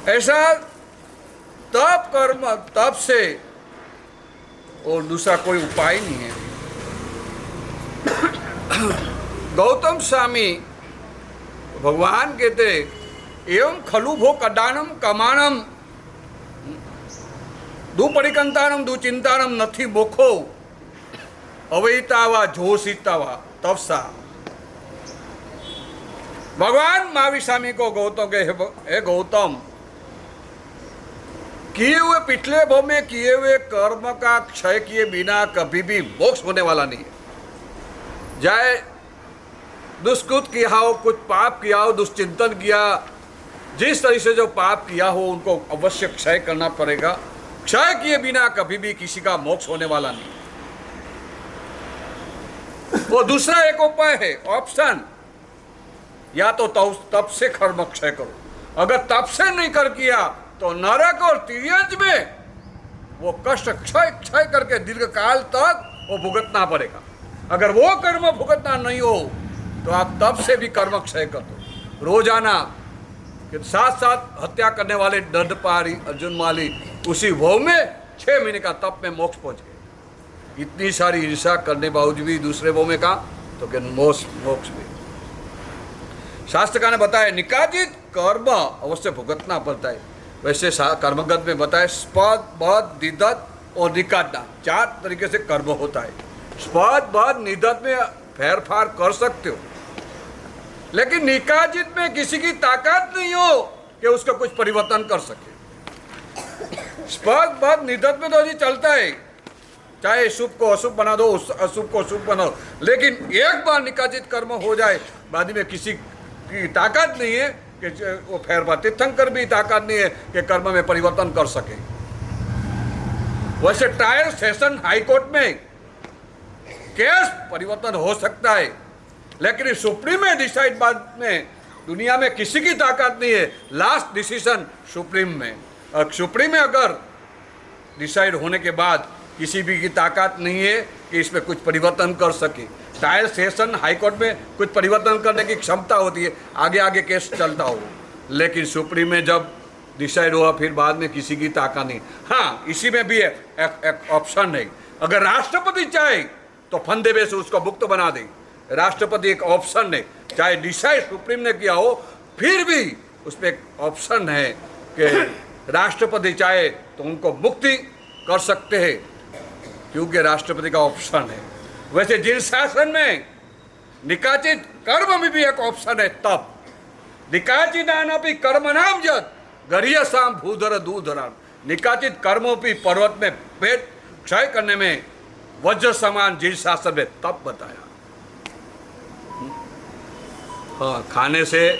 ऐसा तप कर्म, तप से और दूसरा कोई उपाय नहीं है। गौतम स्वामी भगवान कहते एवं खलु भो कदानम कमानम दुपरिकंतानम दुचिंतानम नथी बोखो अवैतावा जोशितावा तपसा। भगवान महावीर स्वामी को गौतम के हे गौतम, किए हुए पिछले भव में किए हुए कर्म का क्षय किए बिना कभी भी मोक्ष होने वाला नहीं है। चाहे दुष्कृत किया हो, कुछ पाप किया हो, दुष्चिंतन किया, जिस तरह से जो पाप किया हो उनको अवश्य क्षय करना पड़ेगा। क्षय किए बिना कभी भी किसी का मोक्ष होने वाला नहीं। वो दूसरा एक उपाय है, ऑप्शन, या तो तप से कर्म क्षय करो। अगर तप से नहीं कर किया तो नरक और तिर्यंज में वो कष्ट क्षय करके दीर्घ काल तक वो भुगतना पड़ेगा। अगर वो कर्म भुगतना नहीं हो तो आप तप से भी कर्म क्षय कर दो। रोजाना के साथ साथ हत्या करने वाले दंडपारी अर्जुन माली उसी भव में 6 महीने का तप में मोक्ष पहुंच गए। इतनी सारी ईर्षा करने बावजूद भी दूसरे भव में कहा तो कि मोक्ष में। शास्त्र का ने बताया निकाजित कर्म अवश्य भुगतना पड़ता है। वैसे कर्मगत में बताया स्पद बद निदत और निकाटना 4 तरीके से कर्म होता है। स्पद बद निदत में फेर फार कर सकते हो, लेकिन निकाजित में किसी की ताकत नहीं हो कि उसका कुछ परिवर्तन कर सके। स्पद बद निदत में तो अभी चलता है, चाहे शुभ को अशुभ बना दो, अशुभ को शुभ बना दो, लेकिन एक बार निकाजित कर्म हो जाए बाद में किसी की ताकत नहीं है कि वो फेरफार, तीर्थंकर भी ताकत नहीं है कि कर्म में परिवर्तन कर सके। वैसे ट्रायल सेशन हाईकोर्ट में केस परिवर्तन हो सकता है, लेकिन सुप्रीम में डिसाइड बाद में दुनिया में किसी की ताकत नहीं है। लास्ट डिसीजन सुप्रीम में, और सुप्रीम में अगर डिसाइड होने के बाद किसी भी की ताकत नहीं है कि इसमें कुछ परिवर्तन कर सके। ट्रायल सेशन हाईकोर्ट में कुछ परिवर्तन करने की क्षमता होती है, आगे आगे केस चलता हो, लेकिन सुप्रीम में जब डिसाइड हुआ फिर बाद में किसी की ताकत नहीं। हाँ, इसी में भी एक ऑप्शन है, अगर राष्ट्रपति चाहे तो फंदे में से उसको मुक्त बना दे। राष्ट्रपति एक ऑप्शन है, चाहे डिसाइड सुप्रीम ने किया हो फिर भी उसमें एक ऑप्शन है कि राष्ट्रपति चाहे तो उनको मुक्ति कर सकते हैं, क्योंकि राष्ट्रपति का ऑप्शन है। वैसे जिन शासन में निकाचित कर्म में भी एक ऑप्शन है, तब निकाचिदान भी कर्म नाम जत गरियसाम भूधर दूधरान। निकाचित कर्मों भी पर्वत में पेट क्षय करने में वज्र समान जिन शासन में तब बताया। हाँ, खाने से,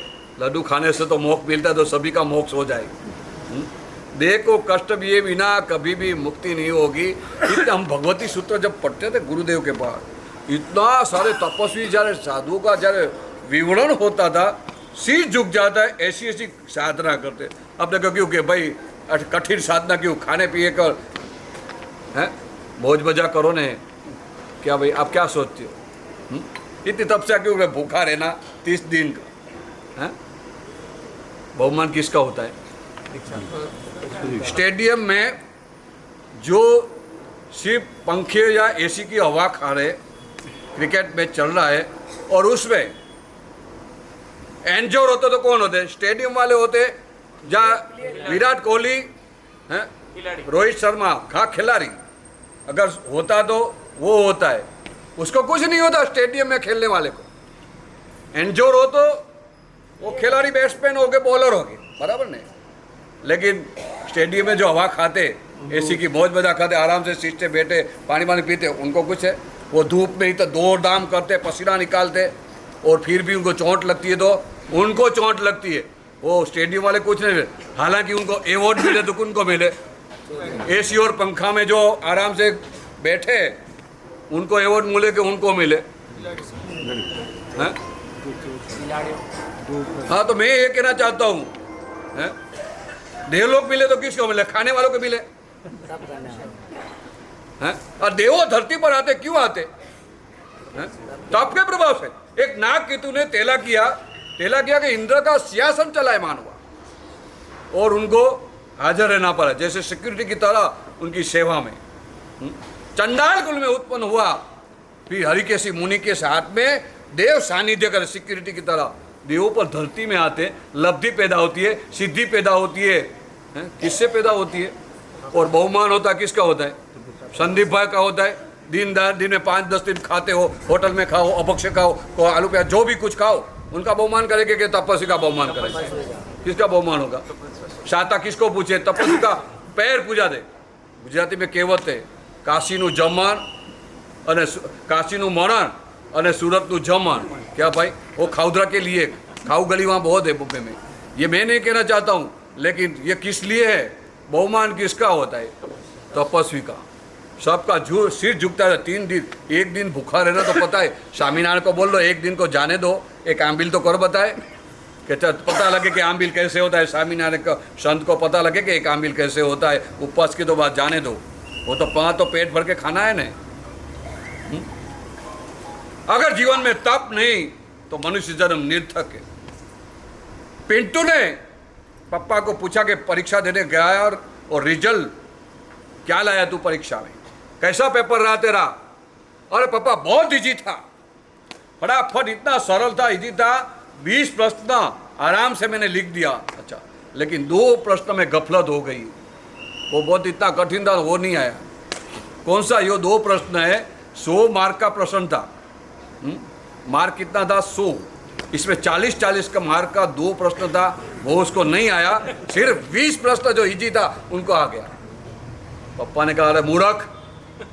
लड्डू खाने से तो मोक्ष मिलता है, तो सभी का मोक्ष हो जाएगा। देह को कष्ट दिए बिना कभी भी मुक्ति नहीं होगी। इतने हम भगवती सूत्र जब पढ़ते थे गुरुदेव के पास, इतना सारे तपस्वी जયારે साधुओं का जયારે विवरण होता था, शीश झुक जाता है, ऐसी ऐसी साधना करते। अपने को क्यों कि भाई कठिन साधना क्यों, खाने पिए कर हैं भोज बजा करो ने, क्या भाई आप क्या सोचते हो? इतनी तपस्या क्यों कि भूखा रहना 30 दिन का है? बहुमान किसका होता है? स्टेडियम में जो सिर्फ पंखे या एसी की हवा खा रहे, क्रिकेट मैच चल रहा है और उसमें एंजोर होते तो कौन होते? स्टेडियम वाले होते, जहाँ विराट कोहली हैं, रोहित शर्मा खा खिलाड़ी अगर होता तो वो होता है, उसको कुछ नहीं होता। स्टेडियम में खेलने वाले को एंजोर हो तो वो खिलाड़ी बैट्समैन हो गए, बॉलर हो गए, बराबर नहीं। लेकिन स्टेडियम में जो हवा खाते, एसी की मौज मजा खाते, आराम से सीट से बैठे पानी पानी पीते, उनको कुछ है? वो धूप में ही तो दौड़ दाम करते, पसीना निकालते, और फिर भी उनको चोट लगती है तो उनको चोट लगती है। वो स्टेडियम वाले कुछ नहीं मिले, हालांकि उनको अवार्ड मिले तो उनको मिले। एसी और पंखा में जो आराम से बैठे उनको अवार्ड मिले कि उनको मिले? हाँ, तो मैं ये कहना चाहता हूँ, देव लोग मिले तो किसको मिले? खाने वालों को मिले हैं? और देवो धरती पर आते क्यों आते हैं? तप के प्रभाव से। एक नाग केतु ने तेला किया कि इंद्र का सिंहासन चलायमान हुआ। और उनको हाजिर रहना पड़ा, जैसे सिक्योरिटी की तरह उनकी सेवा में। चंडाल कुल में उत्पन्न हुआ, फिर हरिकेशी मुनि के साथ में देव सानिध्य कर सिक्योरिटी की तरह देवों पर धरती में आते, लब्धि पैदा होती है, सिद्धि पैदा होती है, किससे पैदा होती है? और बहुमान होता किसका होता है? संदीप भाई का होता है। दिन में 5-10 दिन खाते हो, होटल में खाओ, अपक्ष खाओ, आलू प्याज जो भी कुछ खाओ, उनका बहुमान करेंगे कि तपस्वी का बहुमान करेंगे? किसका बहुमान होगा? शाता किसको पूछे? तपस्वी का पैर पूजा दे। गुजराती में कહેવત है, काशीનું जमण અને काशीનું मरण અને सूरतનું जमण। क्या भाई? वो खाउदरा के लिए, खाऊ गली वहाँ बहुत है बुब्बे में। ये मैं नहीं कहना चाहता हूँ, लेकिन ये किस लिए है? बहुमान किसका होता है? तपस्वी का। सबका सिर झुकता है। 3 दिन, एक दिन भूखा रहना तो पता है। स्वामीनारायण को बोल लो एक दिन को जाने दो, एक आंबिल तो कर बताए कि पता लगे कि आंबिल कैसे होता है। स्वामीनारायण का संत को पता लगे कि एक आंबिल कैसे होता है। उपवास की तो बात जाने दो, वो तो 5 तो पेट भर के खाना है ना। अगर जीवन में तप नहीं तो मनुष्य जन्म निर्थक है। पिंटू ने पप्पा को पूछा कि परीक्षा देने गया और रिजल्ट क्या लाया तू परीक्षा में, कैसा पेपर रहा तेरा? अरे पापा बहुत इजी था, फटाफट, इतना सरल था, इजी था। 20 प्रश्न आराम से मैंने लिख दिया। अच्छा, लेकिन 2 प्रश्न में गफलत हो गई, वो बहुत इतना कठिन था, वो नहीं आया। कौन सा? ये 2 प्रश्न है, 100 मार्क का प्रश्न था। मार्क कितना था? 100। इसमें 40-40 का मार्क का 2 प्रश्न था, वो उसको नहीं आया। सिर्फ 20 प्रश्न जो इजी था उनको आ गया। पप्पा ने कहा, अरे मूर्ख,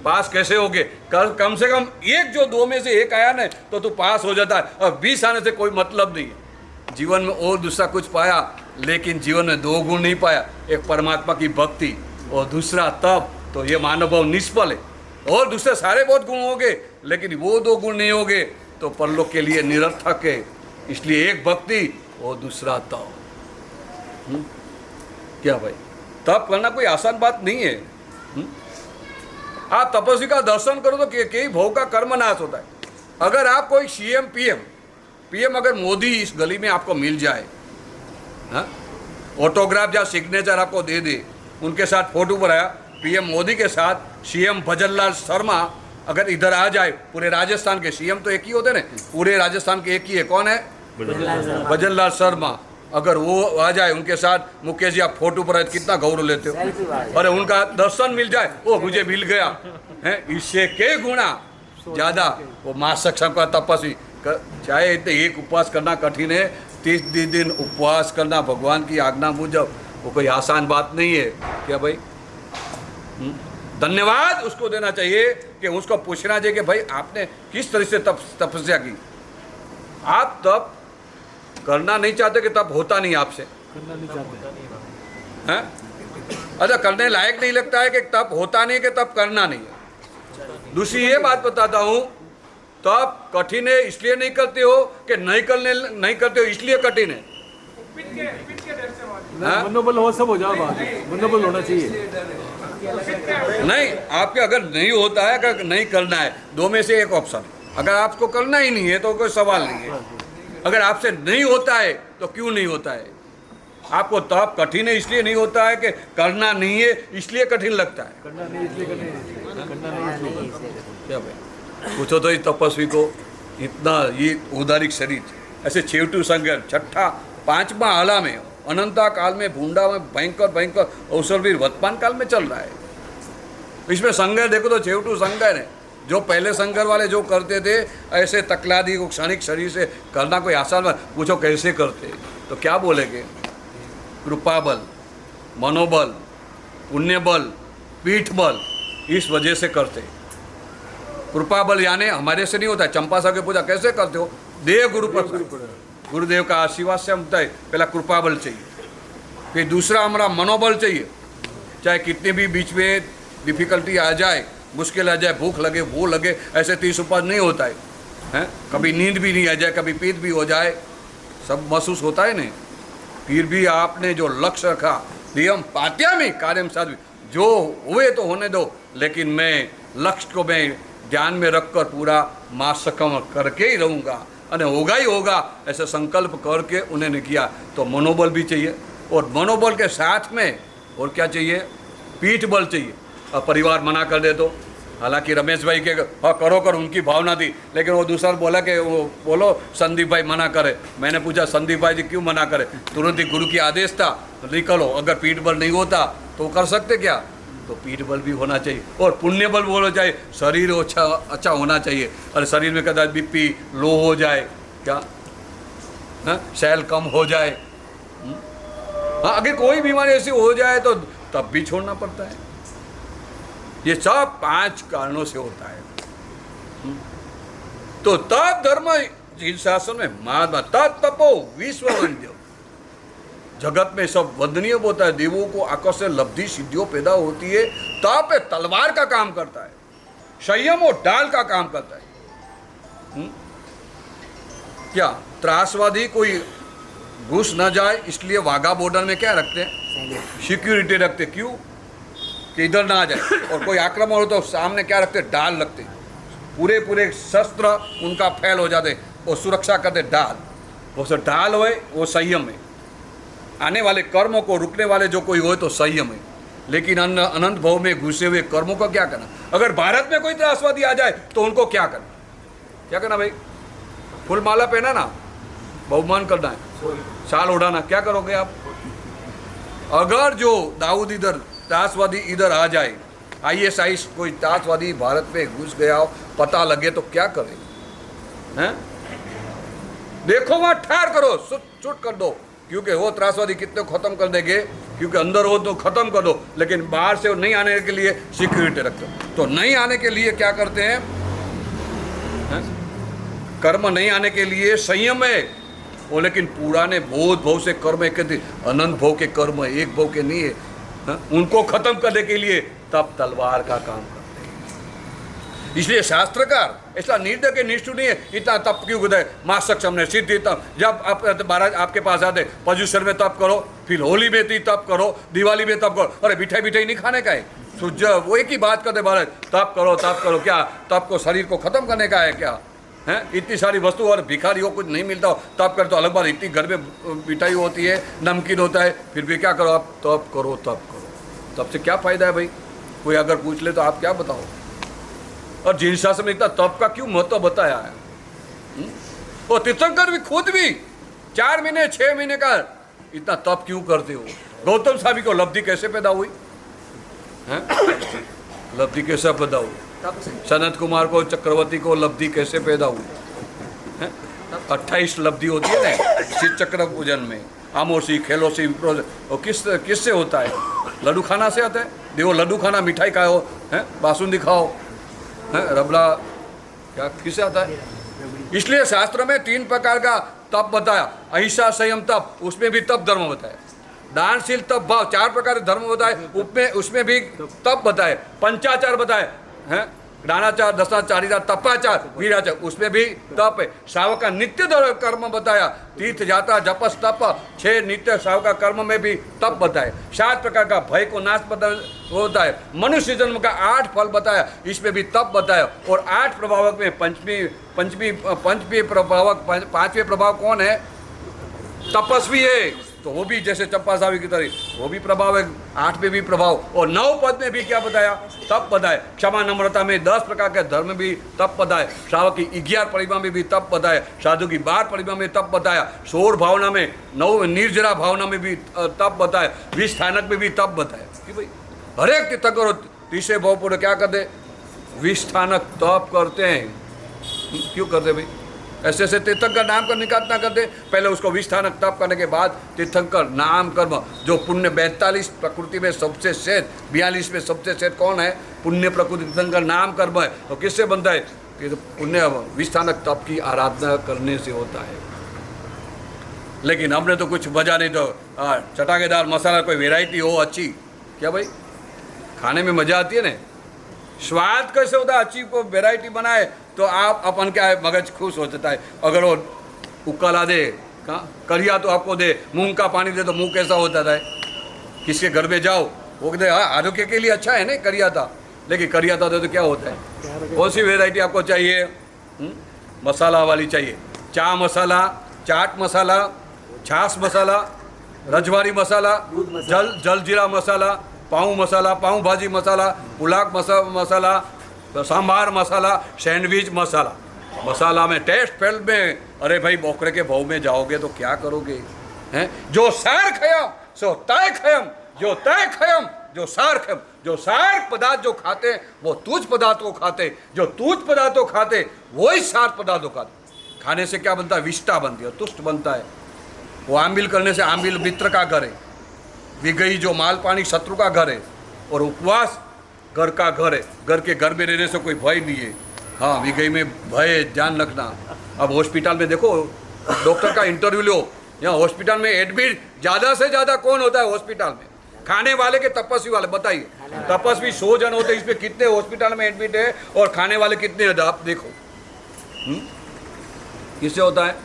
पास कैसे होगे? कम से कम एक जो 2 में से एक आया ना तो तू पास हो जाता है, और 20 आने से कोई मतलब नहीं है। जीवन में और दूसरा कुछ पाया, लेकिन जीवन में 2 गुण नहीं पाया, एक परमात्मा की भक्ति और दूसरा तप। तो ये मानव निष्फल है। और दूसरे सारे बहुत गुण होंगे, लेकिन वो 2 गुण नहीं होंगे तो परलोक के लिए निरर्थक है। इसलिए एक भक्ति और दूसरा तप। क्या भाई? तप करना कोई आसान बात नहीं है। आप तपस्वी का दर्शन करो तो कई भोग का कर्म नाश होता है। अगर आप कोई सीएम पीएम अगर मोदी इस गली में आपको मिल जाए, ऑटोग्राफ या सिग्नेचर आपको दे दे, उनके साथ फोटो बनाया, पीएम मोदी के साथ सीएम भजनलाल शर्मा अगर इधर आ जाए, पूरे राजस्थान के सीएम तो एक ही होते ना, पूरे राजस्थान के एक ही है, कौन है? भजनलाल शर्मा। अगर वो आ जाए उनके साथ, मुकेश जी आप फोटो पर कितना गौरव लेते हो, अरे उनका दर्शन मिल जाए, वो मुझे मिल गया है, इससे के गुना ज़्यादा वो माँ सक्षम का तपस्वी। चाहे इतने एक उपवास करना कठिन है, 30 दिन उपवास करना भगवान की आज्ञा मुजब, वो कोई आसान बात नहीं है। क्या भाई? धन्यवाद उसको देना चाहिए कि उसको पूछना चाहिए कि भाई आपने किस तरह से तपस्या की। आप तप करना नहीं चाहते कि तप होता नहीं आपसे, करना नहीं चाहते हैं? अच्छा, करने लायक नहीं लगता है कि तप होता नहीं, कि तप करना नहीं है। दूसरी ये बात बताता हूँ, तप कठिन है इसलिए नहीं करते हो कि नहीं करते हो इसलिए कठिन है। मनोबल हो, सब हो जाए, बात मनोबल होना चाहिए। नहीं, आपके अगर नहीं होता है, अगर नहीं करना है, 2 में से एक ऑप्शन। अगर आपको करना ही नहीं है तो कोई सवाल नहीं है। अगर आपसे नहीं होता है तो क्यों नहीं होता है? आपको तप कठिन है इसलिए नहीं होता है कि करना नहीं है इसलिए कठिन लगता है? करना नहीं इसलिए करना नहीं। क्या भाई? पूछो तो इस तपस्वी को इतना ये उदारिक शरीर, ऐसे छेवटू संघर्ष, 6ठा 5वां आला में, अनंता काल में, भूंडा में भयंकर अवसरवीर वर्तमान काल में चल रहा है। इसमें संघर्ष देखो तो छेवटू संघर्ष है। जो पहले संघर्ष वाले जो करते थे, ऐसे तकलादी को क्षणिक शरीर से करना कोई आसान बात। पूछो कैसे करते तो क्या बोलेंगे? कृपा बल, मनोबल, पुण्य बल, पीठ बल, इस वजह से करते। कृपा बल यानी हमारे से नहीं होता है। चंपा साहब की पूजा कैसे करते हो? देव गुरु पर, गुरुदेव का आशीर्वाद से हमता है। पहला कृपा बल चाहिए, फिर दूसरा हमारा मनोबल चाहिए। चाहे कितनी भी बीच में डिफिकल्टी आ जाए, मुश्किल आ जाए, भूख लगे, वो लगे, ऐसे 30 उपवास नहीं होता है, हैं? कभी नींद भी नहीं आ जाए, कभी पीत भी हो जाए, सब महसूस होता है नहीं। फिर भी आपने जो लक्ष्य रखा, नियम पात्यामी कार्यम साधु, जो हुए तो होने दो, लेकिन मैं लक्ष्य को मैं ध्यान में रखकर पूरा मासकम करके ही रहूँगा, और होगा ही होगा, ऐसा संकल्प करके उन्होंने किया। तो मनोबल भी चाहिए, और मनोबल के साथ में और क्या चाहिए, पीठ बल चाहिए। अब परिवार मना कर दे तो, हालांकि रमेश भाई के हाँ करो कर उनकी भावना थी, लेकिन वो दूसरा बोला कि वो बोलो संदीप भाई मना करे। मैंने पूछा संदीप भाई जी क्यों मना करे, तुरंत ही गुरु की आदेश था निकलो। अगर पीठ बल नहीं होता तो कर सकते क्या, तो पीठ बल भी होना चाहिए और पुण्य बल भी होना चाहिए। शरीर अच्छा होना चाहिए। और शरीर में कदाच बीपी लो हो जाए, क्या सेल कम हो जाए, हाँ अगर कोई बीमारी ऐसी हो जाए तो तब भी छोड़ना पड़ता है। ये सब 5 कारणों से होता है। तो तप धर्म जिन शासन में महात्मा तप तपो विश्व वंद्यो, जगत में सब वंदनीय होता है। देवों को आकर्षण लब्धि सिद्धियों पैदा होती है। तप तलवार का काम करता है, संयम और ढाल का काम करता है। क्या त्रासवादी कोई घुस न जाए इसलिए वाघा बॉर्डर में क्या रखते हैं, सिक्योरिटी रखते। क्यों, कि इधर ना आ जाए। और कोई आक्रमण हो तो सामने क्या रखते, ढाल रखते। पूरे शस्त्र उनका फैल हो जाते और सुरक्षा करते ढाल। वो सब ढाल होए, वो संयम है। आने वाले कर्मों को रुकने वाले जो कोई हो तो संयम है। लेकिन अनंत भाव में घुसे हुए कर्मों का क्या करना। अगर भारत में कोई त्रासवादी आ जाए तो उनको क्या करना, क्या करना भाई, फूल माला पहना ना, बहुमान करना है, शाल उड़ाना, क्या करोगे आप। अगर जो दाऊद इधर त्रासवादी इधर आ जाए, ISI कोई त्रासवादी भारत में घुस गया हो, पता लगे तो क्या करे हैं? देखो वहां ठार करो, चुट कर दो, क्योंकि वो त्रासवादी कितने खत्म कर देंगे। क्योंकि अंदर हो तो खत्म कर दो, लेकिन बाहर से नहीं आने के लिए सिक्योरिटी रखते हो। तो नहीं आने के लिए क्या करते हैं? कर्म नहीं आने के लिए संयम है वो, लेकिन पुराने बहुत भाव से कर्म एक अनंत भाव के कर्म है, एक भाव के नहीं है। उनको खत्म करने के लिए तब तलवार का काम करते हैं। इसलिए शास्त्रकार ऐसा निर्दय के निष्ठुर नहीं है, इतना तप क्यों बताए। माँ सक्षम ने सिद्धि तप, जब आप महाराज आपके पास आते पर्युषण में तप करो, फिर होली में भी तप करो, दिवाली में तप करो। अरे मिठाई नहीं खाने का है, तो वो एक ही बात करते महाराज, तप करो। क्या तप को शरीर को खत्म करने का है क्या है? इतनी सारी वस्तु और भिखारी हो कुछ नहीं मिलता हो, तप कर तो अलग बात। इतनी घर में मिठाई होती है, नमकीन होता है, फिर भी क्या करो आप, तप करो। तब से क्या फायदा है भाई? कोई अगर पूछ ले तो आप क्या बताओ। और जिन शास्त्र में इतना तप का क्यों महत्व बताया है। और तीर्थंकर भी खुद भी 4 महीने 6 महीने का इतना तप क्यों करते हो। गौतम स्वामी को लब्धि कैसे पैदा हुई है? लब्धि कैसे पैदा हुई? सनत कुमार को, चक्रवर्ती को लब्धि कैसे पैदा हुई? 28 लब्धि होती है ना शिव चक्र पूजन में। आमोसी, खेलोसी, और किससे होता है? लड्डू खाना से आता है। देखो लड्डू खाना, मिठाई खाओ, हैं, बासुंदी खाओ, हैं, रबड़ा, क्या किससे आता है? इसलिए शास्त्र में 3 प्रकार का तप बताया। अहिंसा, संयम, तप, उसमें भी तप धर्म बताया। दानशील, तप, भाव, 4 प्रकार के धर्म बताए। उसमें भी तप बताए। पंचाचार बताए हैं, दानाचार, दशाचार, तपाचार, वीराचार, उसमें भी तप है। श्रावक का नित्य कर्म बताया। तीर्थ यात्रा, जपस, तप, 6 नित्य श्रावक का कर्म में भी तप बताए। 7 प्रकार का भय को नाश होता है। मनुष्य जन्म का 8 फल बताया, इसमें भी तप बताया। और 8 प्रभावक में पंचमी प्रभावक, 5वें प्रभाव कौन है? तपस्वी है। तो वो भी जैसे चंपा सावी की तरह वो भी प्रभाव है, 8 में भी प्रभाव। और 9 पद में भी क्या बताया? तप बताए। क्षमा, नम्रता में 10 प्रकार के धर्म भी तप बताए। श्रावक की 11 परिमा में भी तप बताया। साधु की 12 परिमा में तप बताया। शोर भावना में 9, निर्जरा भावना में भी तप बताया। विष्ठानक में भी तप बताया कि भाई हर एक तीर्थंकर तीसरे भाव पूरे क्या करते? विष्ठानक तप करते हैं। क्यों करते भाई? ऐसे तीर्थंकर नाम कर्म निकालना करते। पहले उसको विष्ठानक तप करने के बाद तीर्थंकर नाम कर्म, जो पुण्य 42 प्रकृति में सबसे श्रेष्ठ, 42 में सबसे श्रेष्ठ कौन है? पुण्य प्रकृति तीर्थंकर नाम कर्म है। तो किससे बनता है? तो पुण्य विष्ठानक तप की आराधना करने से होता है। लेकिन हमने तो कुछ बजा नहीं, तो चटाकेदार मसाला, कोई वेराइटी हो अच्छी, क्या भाई खाने में मजा आती है ना। स्वाद कैसे होता है? अच्छी को वेराइटी बनाए तो आप अपन क्या है, मगज खुश हो जाता है। अगर वो उकला दे, करिया तो आपको दे, मूंग का पानी दे तो मुंह कैसा होता है? किसके घर में जाओ वो कहते हैं आरोग्य के लिए अच्छा है ना करिया था, लेकिन करिया था तो क्या होता है? कौन सी वेराइटी आपको चाहिए? मसाला वाली चाहिए। चा मसाला, चाट मसाला, छाछ मसाला, रजवाड़ी मसाला, जल जीरा मसाला, पाव भाजी मसाला, पुलाव मसाला, सांभार मसाला, सैंडविच मसाला में टेस्ट फील्ड में, अरे भाई बोकरे के भाव में जाओगे तो क्या करोगे हैं? जो सार खयम सो तय खयम, जो तय खयम जो सार खयम। जो सार पदार्थ जो खाते वो तुझ पदार्थ को खाते, जो तुझ पदार्थ को खाते वही सार पदार्थ को खाते। खाने से क्या बनता है? विष्टा बनती है, तुष्ट बनता है। वो आंबिल करने से आंबिल मित्र का घर है, विगई जो माल पानी शत्रु का घर है, और उपवास घर का घर है। घर के घर में रहने से कोई भय नहीं है। हाँ, विगई में भय, ध्यान रखना। अब हॉस्पिटल में देखो, डॉक्टर का इंटरव्यू लो, यहाँ हॉस्पिटल में एडमिट ज़्यादा से ज़्यादा कौन होता है हॉस्पिटल में? खाने वाले के तपस्वी वाले? बताइए, तपस्वी 100 जन होते, इसमें कितने हॉस्पिटल में एडमिट है और खाने वाले कितने हैं? आप देखो, किससे होता है?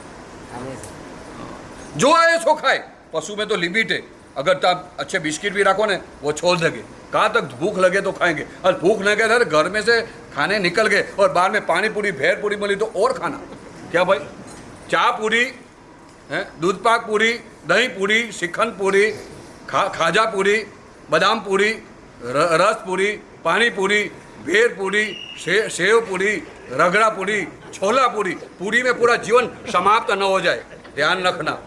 जो आए सो खाए। पशु में तो लिमिट है, अगर आप अच्छे बिस्किट भी रखो ना वो छोड़ देंगे, कहाँ तक भूख लगे तो खाएंगे। और भूख नहीं गए घर में से खाने निकल गए और बाद में पानी पूरी भेड़ पूरी मिली तो और खाना क्या भाई? चाय पूरी है, दूध पाक पूरी, दही पूरी, शिखन पूरी, खाजा पूरी, बादाम पूरी, रस पूरी, पानी पूरी, भेड़ पूरी, सेव पूरी, रगड़ा पूरी, छोला पूरी। पूरी में पूरा जीवन समाप्त न हो जाए, ध्यान रखना।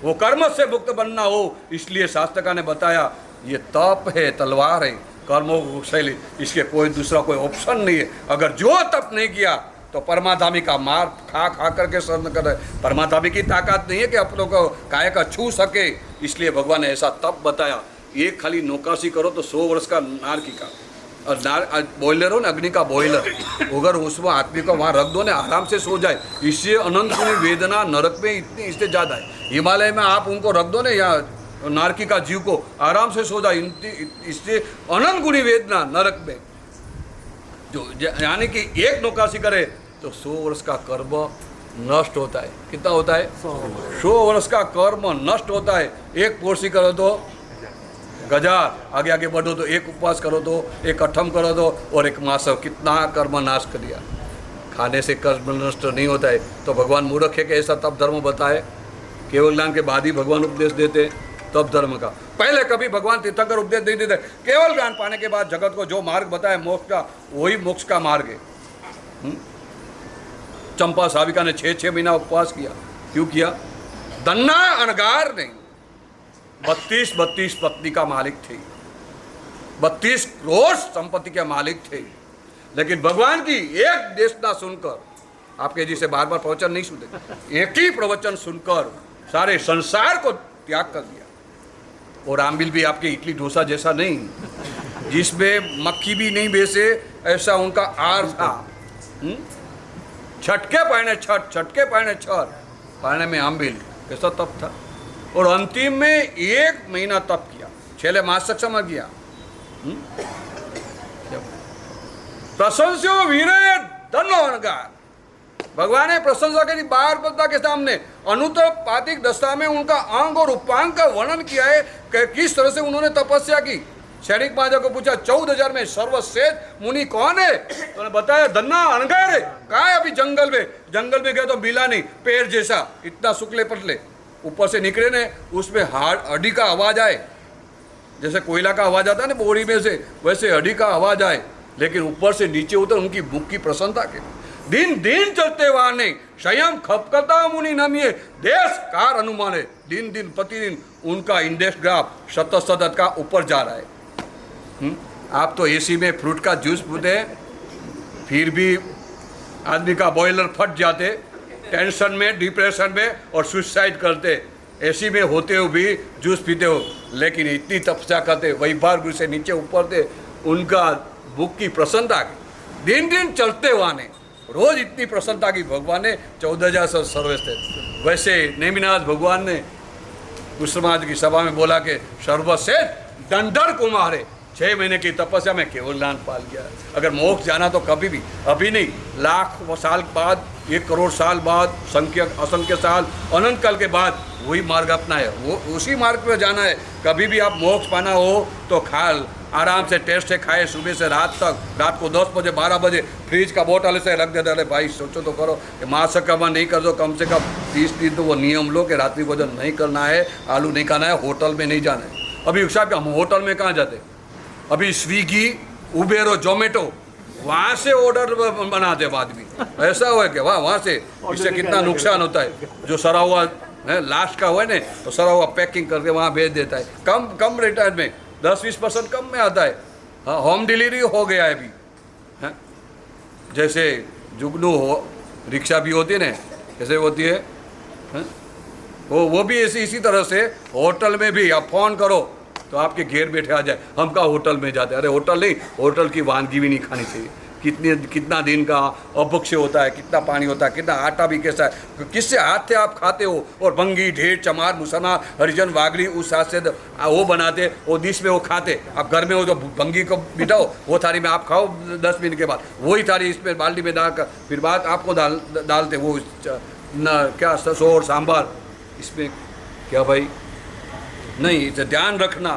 वो कर्म से मुक्त बनना हो, इसलिए शास्त्र ने बताया ये तप है, तलवार है, कर्मों शैली, इसके कोई दूसरा कोई ऑप्शन नहीं है। अगर जो तप नहीं किया तो परमाधामी का मार खा करके शरण कर। परमाधामी की ताकत नहीं है कि अपनों को काय का छू सके, इसलिए भगवान ने ऐसा तप बताया। एक खाली नौकाशी करो तो 100 वर्ष का नारकी का, और बॉयलर हो ना, अग्नि का बॉयलर, अगर उसमें आदमी को वहाँ रख दो ना, आराम से सो जाए। इससे अनंत गुनी वेदना नरक में इतनी इससे ज़्यादा है। हिमालय में आप उनको रख दो ना, यहाँ नारकी का जीव को, आराम से सो जाए। इससे अनंत गुनी वेदना नरक में, जो यानी कि एक नौकाशी करे तो 100 वर्ष का कर्म नष्ट होता है। कितना होता है? 100 वर्ष का कर्म नष्ट होता है। एक पोर्सी करो तो गजार, आगे आगे बढ़ो तो एक उपवास करो तो एक अठम करो तो और एक मासव, कितना कर्म नाश कर दिया। खाने से कर्म नष्ट नहीं होता है। तो भगवान मूर्ख है कि ऐसा तप धर्म बताए? केवल ज्ञान के बाद ही भगवान उपदेश देते तप धर्म का। पहले कभी भगवान तीर्थंकर उपदेश नहीं देते। केवल ज्ञान पाने के बाद जगत को जो मार्ग बताया मोक्ष का, वही मोक्ष का मार्ग है। चंपा साविका ने 6 महीना उपवास किया। क्यों किया? दन्ना अनगार नहीं, 32 पत्नी का मालिक थे, 32 करोड़ संपत्ति के मालिक थे, लेकिन भगवान की एक देशना सुनकर, आपके जी से बार बार प्रवचन नहीं सुनते, एक ही प्रवचन सुनकर सारे संसार को त्याग कर दिया। और आम्बिल भी आपके इडली डोसा जैसा नहीं, जिसमें मक्खी भी नहीं बेचे, ऐसा उनका आर था। छटके पहने छटके पहने छठ, पहने में आम्बिल, कैसा तप था। और अंतिम में 1 महीना तप किया, छेले मास सक्षम किया। प्रशंस्यो वीरे धन्यवाद। भगवान ने प्रशंसा करी बार बद्दा के सामने। अनुत्तर पातिक दशा में उनका अंग और उपांग का वर्णन किया है कि किस तरह से उन्होंने तपस्या की। सैनिक महाराजा को पूछा 14,000 में सर्वश्रेष्ठ मुनि कौन है? तो बताया धन्ना अनगार है। कहा है अभी जंगल में गए तो मिला नहीं, पैर जैसा, इतना शुक्ले पतले, ऊपर से निकले ने, उसमें हड्डी का आवाज आए, जैसे कोयला का आवाज आता है ना बोरी में से, वैसे हड्डी का आवाज आए, लेकिन ऊपर से नीचे उतर उनकी मुख की प्रसन्नता के। दिन दिन चलते वाने स्वयं खपकता मुनि नमिए देश कार अनुमान है। दिन दिन प्रतिदिन उनका इंडेक्स ग्राफ शतशत का ऊपर जा रहा है। आप तो एसी में फ्रूट का जूस पीते, फिर भी आदमी का बॉयलर फट जाते, टेंशन में, डिप्रेशन में, और सुसाइड करते। एसी में होते हो भी जूस पीते हो, लेकिन इतनी तपस्या करते, वही बार से नीचे ऊपर थे, उनका भूख की प्रसन्नता की। दिन दिन चलते वाने रोज इतनी प्रसन्नता की भगवान ने 14,000 सर्वश्रेष्ठ। वैसे नेमिनाथ भगवान ने कुष्माज की सभा में बोला कि सर्वश्रेष्ठ डंडर कुमार 6 महीने की तपस्या में केवल ज्ञान पाल गया। अगर मोक्ष जाना तो कभी भी, अभी नहीं, लाख साल बाद, 1 करोड़ साल बाद, असंख्य साल, अनंत काल के बाद वही मार्ग अपना है, वो उसी मार्ग पर जाना है। कभी भी आप मोक्ष पाना हो तो आराम से टेस्ट से खाए सुबह से रात तक, रात को 10 बजे 12 बजे फ्रिज का बोतल से रख देते। अरे भाई सोचो तो करो कि मासकमा नहीं कर दो, कम से कम 30 दिन तो वो नियम लो कि रात्रि भोजन नहीं करना है, आलू नहीं खाना है, होटल में नहीं जाना है। अभी साहब हम होटल में कहाँ जाते, अभी स्विगी उबेर और जोमेटो वहाँ से ऑर्डर बनाते आदमी, ऐसा हुआ कि वहाँ से, इससे कितना नुकसान होता है। जो सरा हुआ है लास्ट का हुआ है ना, तो सरा हुआ पैकिंग करके वहाँ भेज देता है, कम रेट में 10-20% कम में आता है। हाँ, होम डिलीवरी हो गया है अभी। हैं जैसे जुगनू हो रिक्शा भी होती है ना, कैसे होती है, हैं? वो भी इसी तरह से होटल में भी आप फ़ोन करो तो आपके घेर बैठे आ जाए। हम कहाँ होटल में जाते, अरे होटल नहीं, होटल की वानगी भी नहीं खानी चाहिए। कितना दिन का अभक्ष्य होता है, कितना पानी होता है, कितना आटा भी कैसा है, किससे हाथ से आप खाते हो। और बंगी ढेर चमार मुसलमान हरिजन वागड़ी उस हाथ से वो बनाते, वो डिश में वो खाते। आप घर में वो जो बंगी को बिठाओ वो थाली में आप खाओ, 10 मिनट के बाद वही थाली इसमें बाल्टी में डालकर फिर बाद आपको डालते वो क्या ससोर सांभर, इसमें क्या भाई नहीं। इसे ध्यान रखना,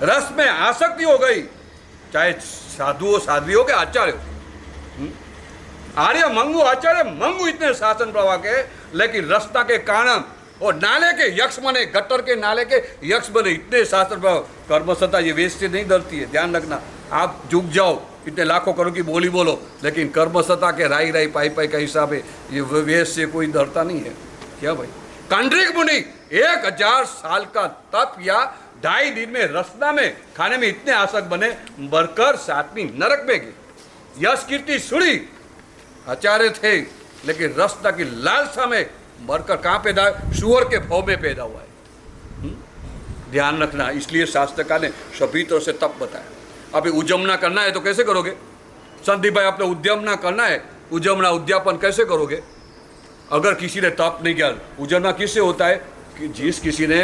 रस में आसक्ति हो गई, चाहे साधु हो साध्वी हो के आचार्य हो, आर्य मंगू आचार्य मंगू इतने शासन प्रवाह के, लेकिन रस्ता के कारण और नाले के यक्ष बने, गटर के नाले के यक्ष बने, इतने शास्त्र प्रभाव। कर्मसत्ता ये वेश से नहीं डरती है, ध्यान रखना। आप झुक जाओ, इतने लाखों करोड़ की बोली बोलो, लेकिन कर्मसत्ता के राई पाई का हिसाब है, ये वेश से कोई डरता नहीं है। क्या भाई, कांड्रिक मुनि 1000 साल का तप या 2.5 दिन में रसना में खाने में इतने आसक्त बने, मरकर 7वीं नरक में गए। यश कीर्ति सुड़ी आचार्य थे, लेकिन रसना की लालसा में मरकर कहाँ पैदा, सुअर के भव में पैदा हुआ है। ध्यान रखना, इसलिए शास्त्रकार ने सभी तरह से तप बताया। अभी उद्यमना करना है तो कैसे करोगे संदीप भाई, आपने उद्यमना करना है, उद्यापन कैसे करोगे अगर किसी ने तप नहीं किया। उद्यमना किससे होता है कि जिस किसी ने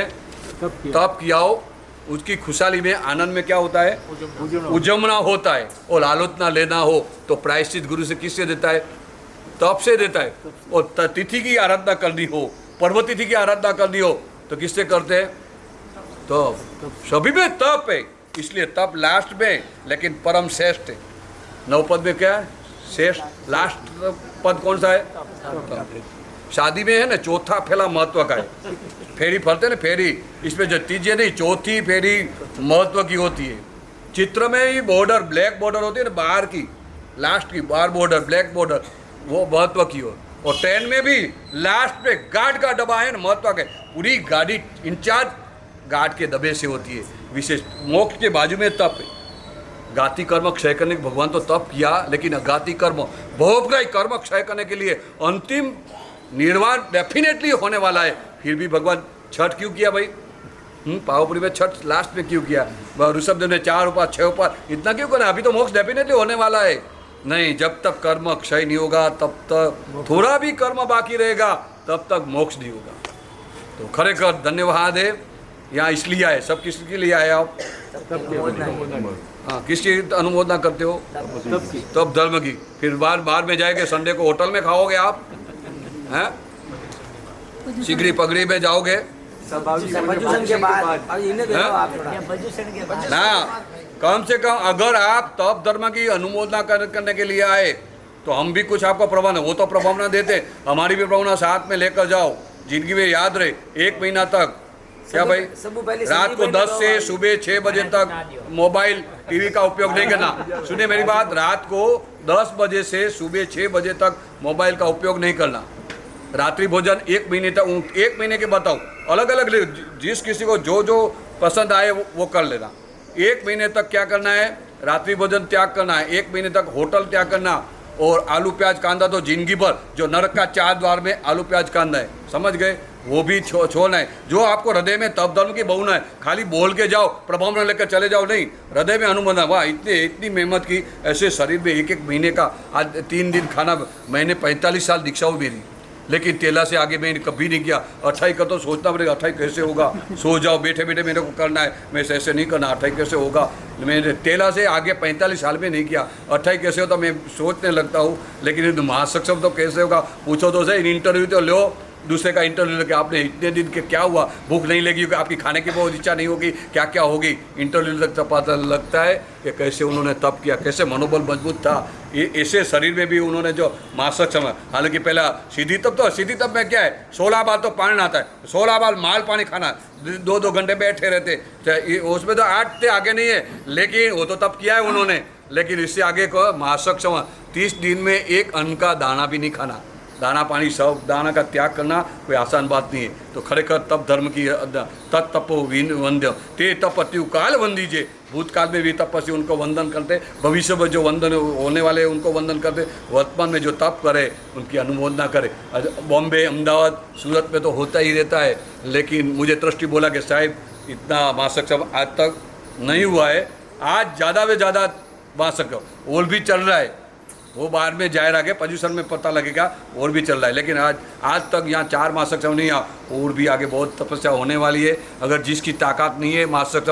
तप किया हो उसकी खुशहाली में आनंद में क्या होता है, उद्यमना होता है। और आलोचना लेना हो तो प्रायश्चित गुरु से किससे देता है, तप से देता है। और तिथि की आराधना करनी हो, पर्व तिथि की आराधना करनी हो तो किससे करते हैं, तो सभी में तप है। इसलिए तप लास्ट में, लेकिन परम श्रेष्ठ है। 9 पद में क्या है, श्रेष्ठ लास्ट पद कौन सा है, शादी में है ना, चौथा फेला महत्व का है। फेरी फरते ना फेरी, इसमें जो तीजे नहीं, चौथी फेरी महत्व की होती है। चित्र में ही बॉर्डर ब्लैक बॉर्डर होती है ना, बाहर की लास्ट की बाहर बॉर्डर ब्लैक बॉर्डर, वो महत्व की हो। और ट्रेन में भी लास्ट पे गार्ड का डब्बा है ना, महत्व का, पूरी गाड़ी इंचार्ज गार्ड के डब्बे से होती है। विशेष मोक्ष के बाजू में तप है। गाति कर्म क्षय करने के भगवान तो तप किया, लेकिन अगाति कर्म बहुग्राही कर्म क्षय करने के लिए अंतिम निर्वाण डेफिनेटली होने वाला है। फिर भी भगवान छठ क्यों किया भाई, पावपुरी में छठ लास्ट में क्यों किया, ऋषभदेव ने 4 उपवास 6 उपवास इतना क्यों करना, अभी तो मोक्ष डेफिनेटली होने वाला है। नहीं, जब तक कर्म क्षय नहीं होगा तब तक थोड़ा भी कर्म बाकी रहेगा, तब तक मोक्ष नहीं होगा। तो खरेखर धन्यवाद है, यहाँ इसलिए आए, सब किसके लिए आए आप, हाँ किसकी अनुमोदना करते हो, तब धर्म की। फिर बाहर में जाएंगे, संडे को होटल में खाओगे आप, हैं सिगड़ी पगड़ी में जाओगे ना। कम से कम अगर आप तप धर्म की अनुमोदना करने के लिए आए तो हम भी कुछ आपको प्रभावना, वो तो प्रभावना देते, हमारी भी प्रभावना साथ में लेकर जाओ, जिंदगी में याद रहे। 1 महीना तक क्या भाई, रात को 10 से सुबह 6 बजे तक मोबाइल टीवी का उपयोग नहीं करना। सुनिए मेरी बात, रात को 10 बजे से सुबह 6 बजे तक मोबाइल का उपयोग नहीं करना। रात्रि भोजन 1 महीने तक, 1 महीने के बताओ, अलग अलग जिस किसी को जो पसंद आए वो कर लेना। 1 महीने तक क्या करना है, रात्रि भोजन त्याग करना है। 1 महीने तक होटल त्याग करना। और आलू प्याज कांदा तो जिंदगी भर, जो नरक का 4 द्वार में आलू प्याज कांदा है, समझ गए, वो भी छोड़ना है। जो आपको हृदय में तप धर्म की बहुना है, खाली बोल के जाओ, प्रभाव में लेकर चले जाओ, नहीं, हृदय में अनुमोदन। वाह, इतनी मेहनत की, ऐसे शरीर में 1 महीने का, आज 3 दिन खाना। मैंने 45 साल दीक्षा हुई मेरी, लेकिन तेला से आगे मैंने कभी नहीं किया। 28 का तो सोचना पड़ेगा, 28 कैसे होगा, सो जाओ बैठे बैठे मेरे को करना है, मैं ऐसे नहीं करना, 28 कैसे होगा। मैंने तेला से आगे 45 साल में नहीं किया, 28 कैसे होता मैं सोचने लगता हूँ। लेकिन महासक्षम तो कैसे होगा, पूछो तो सही, इंटरव्यू तो लो, दूसरे का इंटरव्यू लेके आपने इतने दिन के क्या हुआ, भूख नहीं लगी होगी, आपकी खाने की बहुत इच्छा नहीं होगी, क्या क्या होगी, इंटरव्यू तक तो पता लगता है कि कैसे उन्होंने तप किया, कैसे मनोबल मजबूत था। ये ऐसे शरीर में भी उन्होंने जो मासक समय, हालांकि पहला सीधी तप में क्या है, 16 बार तो पानी नहाता है, 16 बार माल पानी खाना, 2-2 घंटे बैठे रहते, उसमें तो 8 थे, आगे नहीं है, लेकिन वो तो तप किया है उन्होंने। लेकिन इससे आगे को मासक समय 30 दिन में एक अन्न का दाना भी नहीं खाना, दाना पानी सब दाना का त्याग करना कोई आसान बात नहीं है। तो खरेखर तप धर्म की तत्तपो वंद्य ते तप अत्यु काल वंदीजे, भूतकाल में भी तपस्वी उनको वंदन करते, भविष्य में जो वंदन होने वाले उनको वंदन करते, वर्तमान में जो तप करे उनकी अनुमोदना करे। बॉम्बे, अहमदाबाद, सूरत में तो होता ही रहता है, लेकिन मुझे ट्रस्टी बोला कि साहब इतना मासक सब आज तक नहीं हुआ है, आज ज़्यादा से ज़्यादा मासक और भी चल रहा है, वो बाद में जाहिर आगे पोजीशन में पता लगेगा, और भी चल रहा है। लेकिन आज तक यहाँ 4 मासक नहीं आ, और भी आगे बहुत तपस्या होने वाली है। अगर जिसकी ताकत नहीं है मासक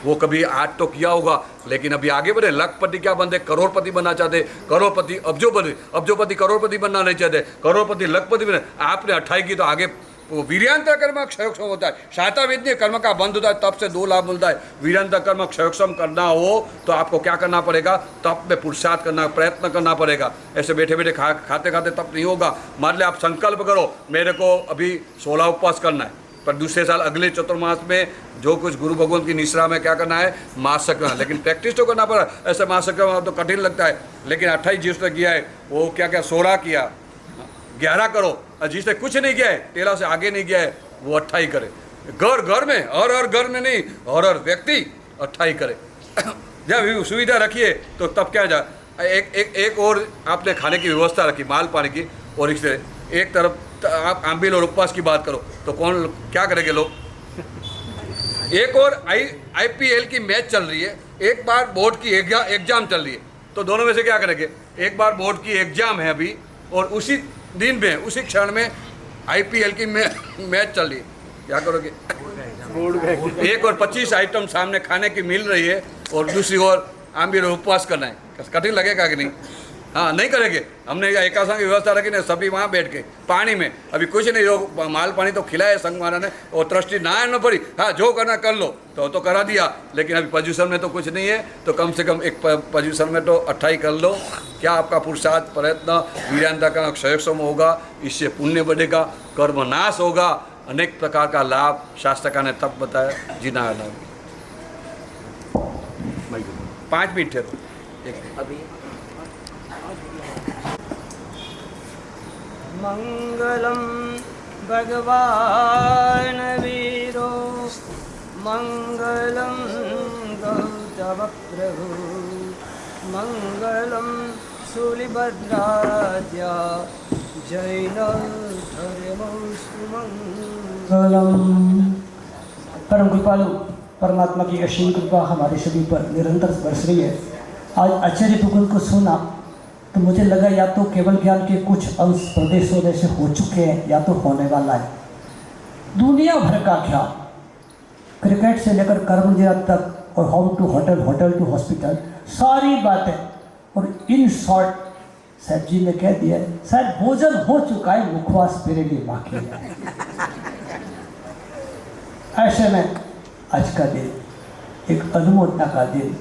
वो कभी आज तो किया होगा, लेकिन अभी आगे बढ़े। लखपति क्या बनते, करोड़पति बनना चाहते, करोड़पति अब्जोपति करोड़पति बनना नहीं चाहते, करोड़पति लखपति बने। आपने 28 की तो आगे वो वीर्यांतर कर्म क्षयोक्षम होता है, शातावेदनीय कर्म का बंध होता है, तप से 2 लाभ मिलता है। वीर्यांतर कर्म क्षयोक्षम करना हो तो आपको क्या करना पड़ेगा, तप में पुरुषार्थ करना, प्रयत्न करना पड़ेगा। ऐसे बैठे बैठे खाते खाते तप नहीं होगा। मान लिया आप संकल्प करो मेरे को अभी 16 उपवास करना है, पर दूसरे साल अगले चतुर्मास में जो कुछ गुरु भगवान की निश्रा में क्या करना है, मासक करना। लेकिन प्रैक्टिस तो करना पड़ा, ऐसे मासक करना तो कठिन लगता है। लेकिन 28 जिसने किया है वो क्या क्या 16 किया, 11 करो, और जिसने कुछ नहीं किया है, 13 से आगे नहीं गया है, वो 28 करे। घर में हर घर में नहीं, हर व्यक्ति 28 करे। जब सुविधा रखिए तो तब क्या जा एक और आपने खाने की व्यवस्था रखी, माल पानी की, और इससे एक तरफ आप आंबिल और उपवास की बात करो तो कौन क्या करेंगे लोग। एक और IPL की मैच चल रही है, एक बार बोर्ड की एग्जाम चल रही है, तो दोनों में से क्या करेंगे। एक बार बोर्ड की एग्जाम है अभी, और उसी दिन में उसी क्षण में IPL की मैच चल रही है, क्या करोगे। एक और 25 आइटम सामने खाने की मिल रही है, और दूसरी ओर आंबिल और उपवास करना है, कठिन लगेगा कि नहीं। हाँ, नहीं करेंगे। हमने एकासन की व्यवस्था रखी ना, सभी वहाँ बैठ के पानी में, अभी कुछ नहीं, जो माल पानी तो खिलाया संघ महाराज ने, और ट्रस्टी ना आना पड़ी, हाँ जो करना कर लो, तो करा दिया। लेकिन अभी पोजीशन में तो कुछ नहीं है, तो कम से कम एक पोजीशन में तो 28 कर लो। क्या आपका पुरुषार्थ, प्रयत्न, वीर्यांता का क्षयक्षम होगा, इससे पुण्य बढ़ेगा, कर्मनाश होगा, अनेक प्रकार का लाभ शास्त्रकार ने तब बताया। जी ना 5 मिनट ठहरो अभी। मंगलम भगवान वीरो मंगलम गौतम प्रभु मंगलम शूलिभद्राद्या जैन धर्मस्तु मंगलम। परम कृपालु परमात्मा की असीम कृपा हमारे सभी पर निरंतर बरस रही है। आज आचार्य भगवान को सुना तो मुझे लगा या तो केवल ज्ञान के कुछ अंश प्रदेशों जैसे हो चुके हैं, या तो होने वाला है। दुनिया भर का ज्ञान, क्रिकेट से लेकर कर्मज्ञान तक, और how to hotel, hotel to hospital, सारी बातें। और इन शॉर्ट साहब जी ने कह दिया शायद भोजन हो चुका है, मुखवास मेरे लिए बाकी है। ऐसे में आज का दिन एक अनुमोदना का दिन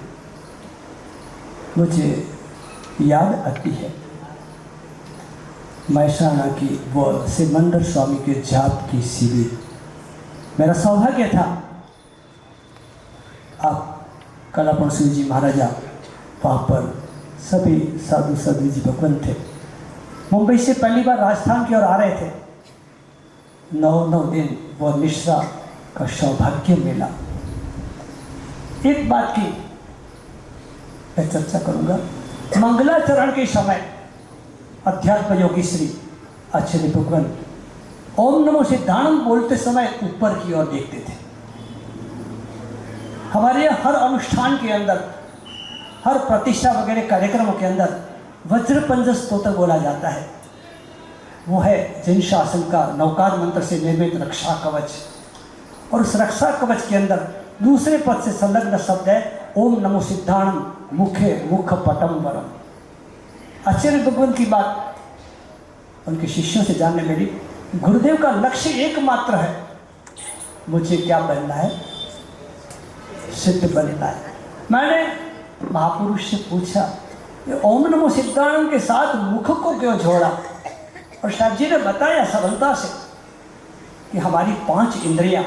मुझे याद आती है। महसाणा की वो सिमंदर स्वामी के जाप की शिविर, मेरा सौभाग्य था। आप कलापन सिंह जी महाराजा वहाँ पर सभी साधु जी भगवान थे। मुंबई से पहली बार राजस्थान की ओर आ रहे थे। 9 दिन वो निश्रा का सौभाग्य मिला। एक बात की मैं चर्चा करूँगा। मंगलाचरण के समय अध्यात्म योगी श्री आचार्य भगवान ओम नमो सिद्धानंद बोलते समय ऊपर की ओर देखते थे। हमारे यहाँ हर अनुष्ठान के अंदर, हर प्रतिष्ठा वगैरह कार्यक्रमों के अंदर वज्रपंज स्तोत्र बोला जाता है। वो है जैन शासन का नौकार मंत्र से निर्मित रक्षा कवच, और उस रक्षा कवच के अंदर दूसरे पद से संलग्न शब्द है ओम नमो सिद्धानंद मुखे मुख पटम वरम। आचार्य भगवान की बात उनके शिष्यों से जानने मिली। गुरुदेव का लक्ष्य एकमात्र है, मुझे क्या बनना है? सिद्ध बनना है। मैंने महापुरुष से पूछा, ये ओम नमो सिद्धानंद के साथ मुख को क्यों जोड़ा? और साहब जी ने बताया सरलता से कि हमारी 5 इंद्रियां,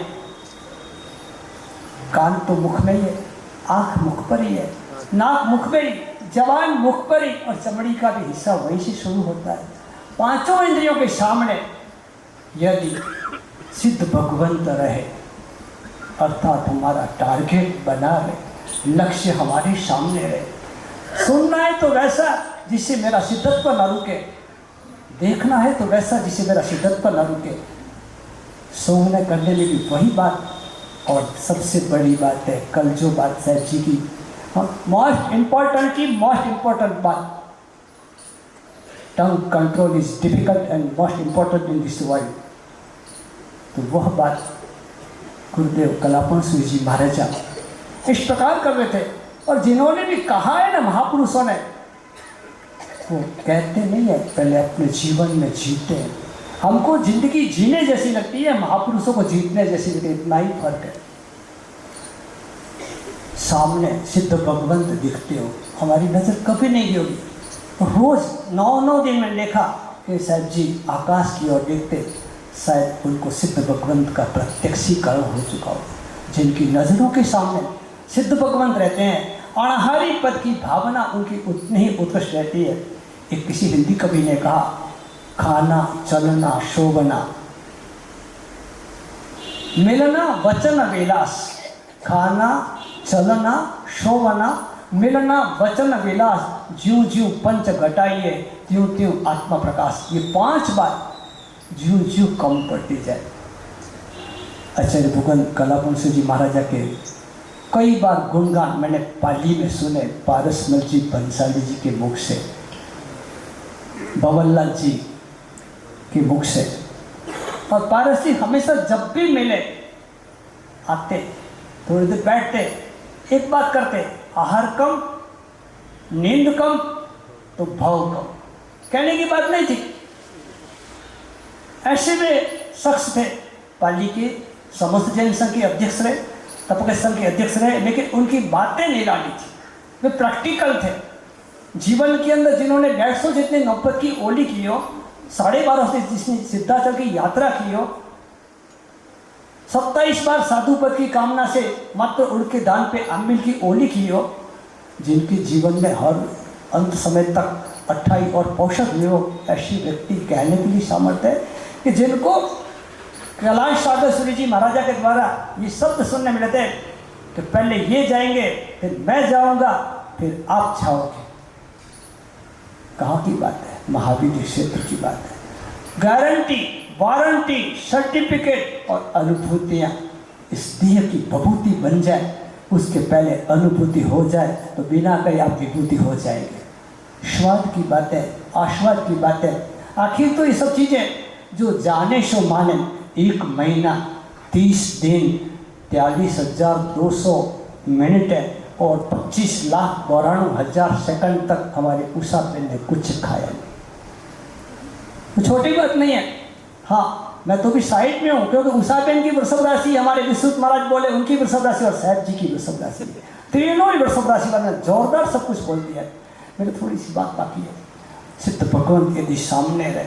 कान तो मुख में ही है, आँख मुख पर ही है, नाक मुख में ही, जबान मुख पर ही, और चमड़ी का भी हिस्सा वहीं से शुरू होता है। 5 इंद्रियों के सामने यदि सिद्ध भगवंत रहे, अर्थात हमारा टारगेट बना रहे, लक्ष्य हमारे सामने रहे, सुनना है तो वैसा जिससे मेरा सिद्धत्व न रुके, देखना है तो वैसा जिससे मेरा सिद्धत्व न रुके, सोने करने में भी वही बात। और सबसे बड़ी बात है, कल जो बात साहब जी की, मोस्ट इम्पॉर्टेंट बात, tongue control is difficult and most important in this world. तो वह बात गुरुदेव कलापन सूर्य जी महाराजा इस प्रकार कर रहे थे। और जिन्होंने भी कहा है ना महापुरुषों ने, वो कहते नहीं है पहले अपने जीवन में जीते हैं। हमको जिंदगी जीने जैसी लगती है, महापुरुषों को जीतने जैसी लगती है, इतना ही फर्क है। सामने सिद्ध भगवंत दिखते हो, हमारी नज़र कभी नहीं होगी। रोज 9 दिन में देखा कि साहब जी आकाश की ओर देखते, शायद उनको सिद्ध भगवंत का प्रत्यक्षीकरण हो चुका हो। जिनकी नज़रों के सामने सिद्ध भगवंत रहते हैं, अणहारी पद की भावना उनकी उतनी ही उत्कृष्ट रहती है। एक किसी हिंदी कवि ने कहा, खाना चलना शोभना मिलना वचन विलास, खाना चलना शोभना मिलना वचन विलास, ज्यों ज्यों पंच घटाइए त्यों त्यों आत्मा प्रकाश। ये 5 बात ज्यों ज्यों कम पड़ती जाए। आचार्य भगवंत कलापंश जी महाराजा के कई बार गुणगान मैंने पाली में सुने, पारसमल जी बंसाली जी के मुख से, बवल्लाल जी के मुख से। और पारस जी हमेशा जब भी मिले आते, थोड़ी देर बैठते, एक बात करते, आहार कम, नींद कम तो भाव कम। कहने की बात नहीं थी, ऐसे में शख्स थे। पाली के समस्त जैन संघ के अध्यक्ष रहे, तपक संघ के अध्यक्ष रहे, लेकिन उनकी बातें निराली थी, वे प्रैक्टिकल थे। जीवन के अंदर जिन्होंने 150 जितने नौबत की ओली की हो, 12.5 से जिसने सिद्धाचल की यात्रा की हो, 27 बार साधु पद की कामना से मात्र उड़ के दान पे अम्बिल की ओली की हो, जिनके जीवन में हर अंत समय तक 28 और औषध योग, ऐसे व्यक्ति कहने के लिए सामर्थ्य है कि जिनको कैलाश सागर सूर्य जी महाराजा के द्वारा ये शब्द सुनने मिले थे कि पहले ये जाएंगे, फिर मैं जाऊंगा, फिर आप जाओगे। कहाँ की बात है? महावीर क्षेत्र की बात है। गारंटी, वारंटी, सर्टिफिकेट और अनुभूतियाँ इस देह की विभूति बन जाए, उसके पहले अनुभूति हो जाए तो बिना कहीं आप विभूति हो जाएंगे। स्वाद की बातें, आस्वाद की बातें, आखिर तो ये सब चीज़ें जो जाने सो माने। 1 महीना 30 दिन 43,200 मिनट है और 25,92,000 सेकंड तक हमारे उषा पेन ने कुछ खाया नहीं। तो छोटी बात नहीं है। हाँ, मैं तो भी साइड में हूँ, क्योंकि उषा पेन की वृषभ राशि, हमारे विश्रुत महाराज बोले उनकी वृषभ राशि, और साहब जी की वृषभ राशि, तीनों ही वृषभ राशि वाले जोरदार सब कुछ बोल दिया है। मेरी थोड़ी सी बात बाकी है। सिद्ध भगवंत यदि सामने रहे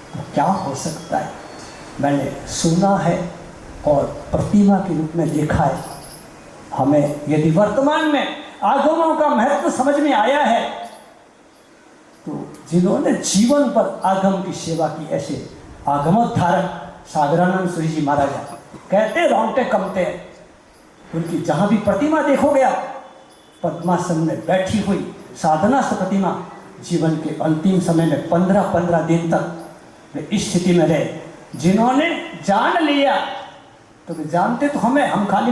तो क्या हो सकता है? मैंने सुना है और प्रतिमा के रूप में देखा है। हमें यदि वर्तमान में आगमों का महत्व समझ में आया है तो जिन्होंने जीवन पर आगम की सेवा की, ऐसे आगमोद्धारक सागरानंद सूर्य जी महाराजा कहते रोंगटे कमते हैं। उनकी जहाँ भी प्रतिमा देखोगे आप, पद्मासन में बैठी हुई साधना से प्रतिमा, जीवन के अंतिम समय में 15-15 दिन तक वे इस स्थिति में रहे। जिन्होंने जान लिया तो वे जानते तो हमें, हम खाली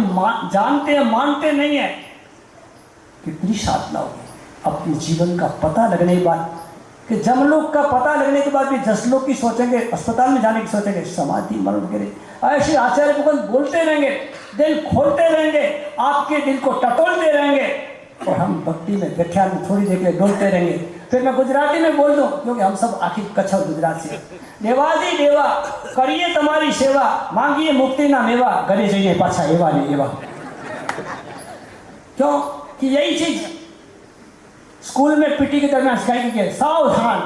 जानते हैं, मानते नहीं है। कितनी साधना होगी अपने जीवन का पता लगने के बाद, कि जमलोक का पता लगने के बाद भी जसलोक की सोचेंगे, अस्पताल में जाने की सोचेंगे, समाधि मरण वगैरह ऐसे आचार्य भगवान बोलते रहेंगे, दिल खोलते रहेंगे, आपके दिल को टटोलते रहेंगे, और हम भक्ति में व्याख्यान में थोड़ी देर के लिए डोलते रहेंगे। फिर मैं गुजराती में बोल दूं, क्योंकि हम सब आखिर कच्छ और गुजरात से। देवादी देवा करिए तुम्हारी सेवा, मांगिए मुक्ति ना मेवा, घरे जाइए पाछा एवा ने एवा। क्यों कि यही चीज स्कूल में पीटी के दरमियान सिखाई गई है, सावधान,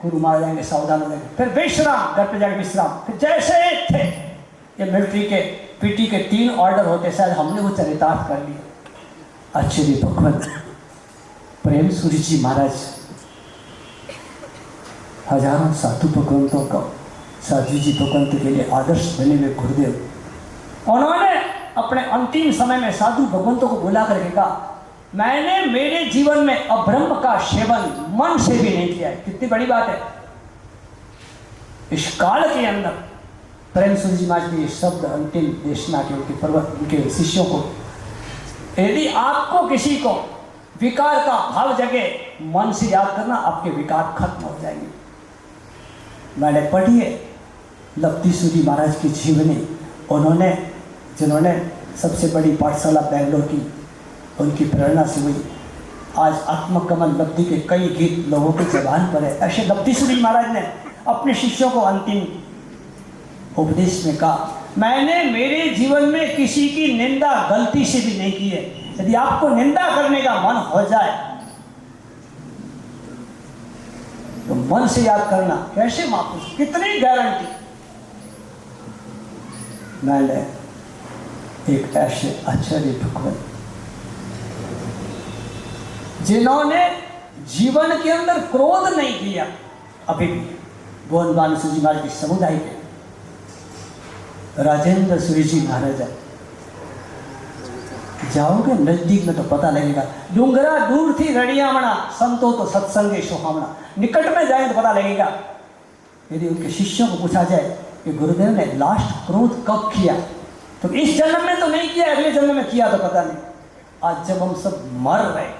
गुरु मार जाएंगे, सावधान हो जाएंगे। फिर विश्राम, घर पे जाके विश्राम। फिर जैसे थे ये मिलिट्री के पीटी के 3 ऑर्डर होते, शायद हमने वो चरितार्थ कर लिया। आचार्य भगवत प्रेम सूर्य जी महाराज हजारों साधु भगवंतों का, साधु जी भगवंत के लिए आदर्श बने हुए गुरुदेव। उन्होंने अपने अंतिम समय में साधु भगवंतों को बुला करके कहा, मैंने मेरे जीवन में अब्रह्म का सेवन मन से भी नहीं किया है। कितनी बड़ी बात है। इस काल के अंदर प्रेम सूर्य जी महाराज के शब्द अंतिम देशना के उनके शिष्यों को, यदि आपको किसी को विकार का भाव जगे, मन से याद करना, आपके विकार खत्म हो जाएंगे। मैंने पढ़ी है लब्धि सूरी महाराज की जीवनी, उन्होंने जिन्होंने सबसे बड़ी पाठशाला बेंगलोर की, उनकी प्रेरणा से हुई। आज आत्मकमल लब्धि के कई गीत लोगों की जबान पर है। ऐसे लब्धि सूरी महाराज ने अपने शिष्यों को अंतिम उपदेश में कहा, मैंने मेरे जीवन में किसी की निंदा गलती से भी नहीं की है। यदि आपको निंदा करने का मन हो जाए तो मन से याद करना। कैसे महापुरुष, कितनी गारंटी। मैंने एक ऐसे आचार्य भगवत जिन्होंने जीवन के अंदर क्रोध नहीं किया, अभी भी बोन बानु सूरी जी महाराज के समुदाय के राजेंद्र सूरी जी महाराज, जाओगे नजदीक में तो पता लगेगा। डूंगरा दूर थी रड़ियामणा, संतो तो सत्संगे सुहावना। निकट में जाए तो पता लगेगा। यदि उनके शिष्यों को पूछा जाए कि गुरुदेव ने लास्ट क्रोध कब किया, तो इस जन्म में तो नहीं किया, अगले जन्म में किया तो पता नहीं। आज जब हम सब मर रहे,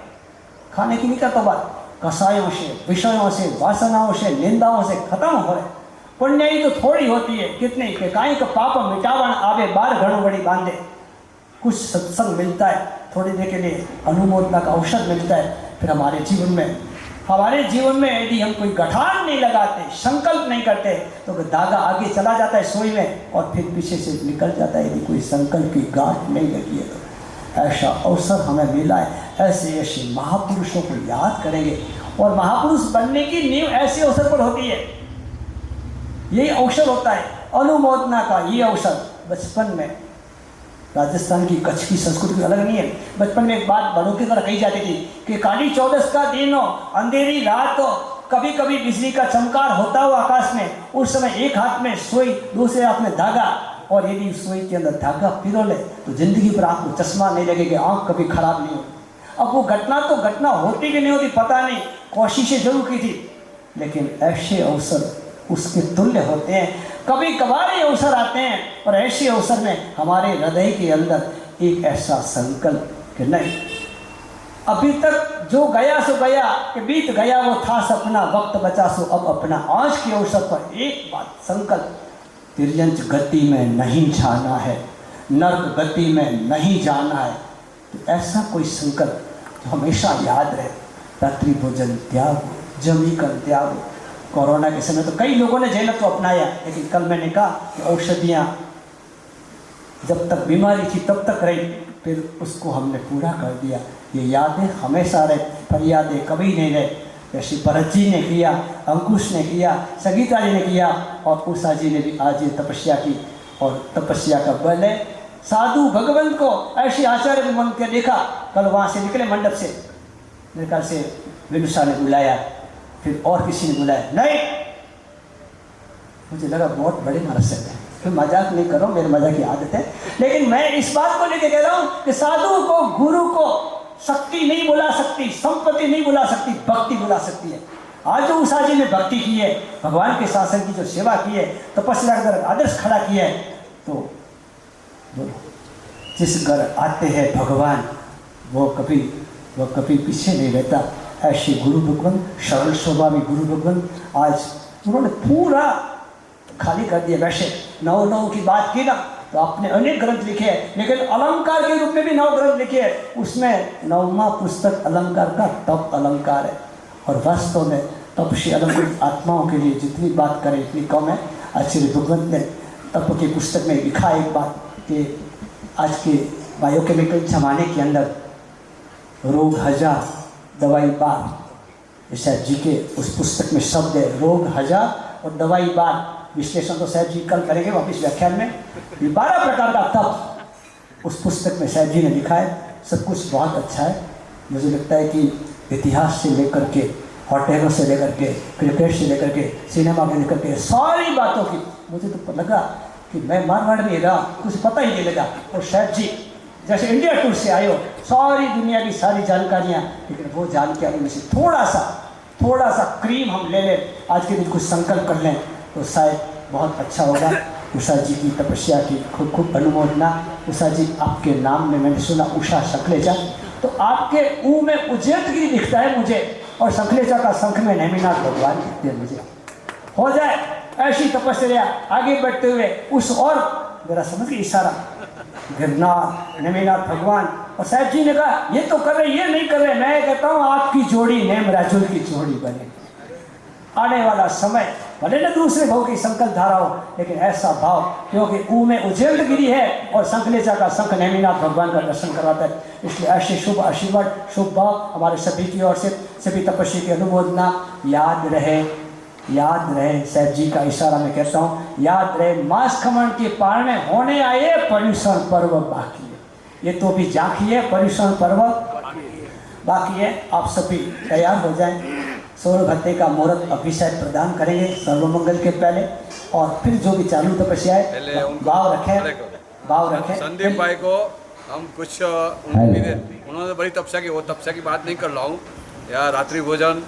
खाने की नहीं करता बात, कसायों से, विषयों से, वासनाओं से, निंदाओं से खत्म हो रहे। पुण्य ही तो थोड़ी होती है, कितने के काई का पाप मिटावन आवे, बार घड़ो बड़ी बांधे। कुछ सत्संग मिलता है, थोड़ी देर के लिए अनुमोदना का अवसर मिलता है, फिर हमारे जीवन में यदि हम कोई गठान नहीं लगाते, संकल्प नहीं करते, तो धागा आगे चला जाता है सोई में और फिर पीछे से निकल जाता है। यदि कोई संकल्प की गांठ नहीं लगी है तो ऐसा अवसर हमें मिला है। ऐसे ऐसे महापुरुषों को याद करेंगे, और महापुरुष बनने की नींव ऐसे अवसर पर होती है। यही अवसर होता है अनुमोदना का। ये अवसर बचपन में, राजस्थान की कच्छ की संस्कृति अलग नहीं है। बचपन में एक बात बड़ों की तरह कही जाती थी कि काली चौदस का दिन हो, अंधेरी रात हो, कभी कभी बिजली का चमकार होता हो आकाश में, उस समय एक हाथ में सुई, दूसरे हाथ में धागा, और यदि सुई के अंदर धागा पिरो ले तो जिंदगी पर आपको चश्मा नहीं लगेगा, आँख कभी खराब नहीं होगी। अब वो घटना तो घटना होती कि नहीं होती पता नहीं, कोशिशें जरूर की थी, लेकिन ऐसे अवसर उसके तुल्य होते हैं। कभी कभार ये अवसर आते हैं, और ऐसे अवसर में हमारे हृदय के अंदर एक ऐसा संकल्प कि नहीं, अभी तक जो गया सो गया, कि बीत गया वो था सपना, वक्त बचा सो अब अपना। आज के अवसर पर एक बात संकल्प, तिर्यंच गति में नहीं जाना है, नर्क गति में नहीं जाना है। तो ऐसा कोई संकल्प जो हमेशा याद रहे। रात्रि भोजन त्याग, जमी कर त्याग। कोरोना के समय तो कई लोगों ने जैनत को अपनाया, लेकिन कल मैंने कहा कि औषधियाँ जब तक बीमारी थी तब तक रही, फिर उसको हमने पूरा कर दिया। ये यादें हमेशा रहे, फरियादें कभी नहीं रहे। जैसे भरत जी ने किया, अंकुश ने किया, संगीता जी ने किया, और उषा जी ने भी आज ये तपस्या की, और तपस्या का बल है। साधु भगवंत को ऐसे आचार्य में मन के देखा, कल वहाँ से निकले मंडप से, मेरे ख्याल से विनुषा ने बुलाया, फिर और किसी ने बुलाया, नहीं, मुझे लगा बहुत बड़े मनस्य है। फिर मजाक नहीं करो, मेरे मजाक की आदत है, लेकिन मैं इस बात को लेकर कह रहा हूँ कि साधु को, गुरु को शक्ति नहीं बुला सकती, संपत्ति नहीं बुला सकती, भक्ति बुला सकती है। आज जो उषा जी ने भक्ति की है, भगवान के शासन की जो सेवा की है, तपस्या का आदर्श खड़ा किया है, तो बोलो, जिस घर आते हैं भगवान वो कभी पीछे नहीं रहता। ऐसे गुरु भगवान, सरल स्वभावी गुरु भगवान, आज उन्होंने पूरा खाली कर दिया। वैसे 9 की बात की ना, तो आपने अनेक ग्रंथ लिखे हैं, लेकिन अलंकार के रूप में भी 9 ग्रंथ लिखे हैं। उसमें 9वां पुस्तक अलंकार का तप अलंकार है। और वास्तव में तपस्वी अलंकृत आत्माओं के लिए जितनी बात करें इतनी कम है। आचार्य भगवंत ने तप की पुस्तक में लिखा एक बात कि आज के बायोकेमिकल जमाने के अंदर रोग हजार दवाई बार, साहब जी के उस पुस्तक में शब्द है रोग हजार और दवाई बार। विश्लेषण तो साहब जी कल करेंगे वापिस व्याख्यान में। ये 12 प्रकार का तप उस पुस्तक में साहब जी ने लिखा है। सब कुछ बहुत अच्छा है। मुझे लगता है कि इतिहास से लेकर के, होटलों से लेकर के, क्रिकेट से लेकर के, सिनेमा में लेकर के सारी बातों की मुझे तो लगा कि मैं मारवाड़ में रहा, कुछ पता ही नहीं लगा। और साहब जी जैसे इंडिया टूर से आए हो, सारी दुनिया की सारी जानकारियाँ, लेकिन वो जानकारी में से थोड़ा सा क्रीम हम ले लें, आज के दिन कुछ संकल्प कर लें तो शायद बहुत अच्छा होगा। उषा जी की तपस्या की खूब खूब अनुमोदना। उषा जी आपके नाम में मैंने सुना उषा शंखलेचा, तो आपके ऊ में उज्जैनगिरी दिखता है मुझे, और शंखलेचा का शंख में नेमिनाथ भगवान दिखते हैं मुझे। हो जाए ऐसी तपस्या आगे बढ़ते हुए उस, और मेरा समझ के इशारा गिरनाथ नेमिनाथ भगवान। और साहब जी ने कहा ये तो कर रहे, ये नहीं कर रहे। मैं कहता हूँ आपकी जोड़ी नेम राजुल की जोड़ी बने। आने वाला समय भले न दूसरे भाव की संकल्प धारा हो, लेकिन ऐसा भाव, क्योंकि ऊ में उज्जैनगिरी है और शंखलेचा का शंख नेमिनाथ भगवान का दर्शन करवाता है। इसलिए ऐसे शुभ आशीर्वाद, शुभ भाव हमारे सभी की ओर से, सभी तपस्वी की अनुमोदना। याद रहे साहब जी का इशारा मैं कहता हूँ, याद रहे मास खमन के पारने होने आए पर्यूषण पर्व बाकी है। ये तो भी झांकी है, पर्यूषण पर्व बाकी है। आप सभी तैयार हो जाएं। सौर भत्ते का मुहूर्त अभिषेक प्रदान करेंगे सर्वमंगल के पहले, और फिर जो भी चालू तपस्या है भाव रखें। संदीप भाई को हम कुछ उन्होंने बड़ी तपस्या की, वो तपस्या की बात नहीं कर रहा हूँ, या रात्रि भोजन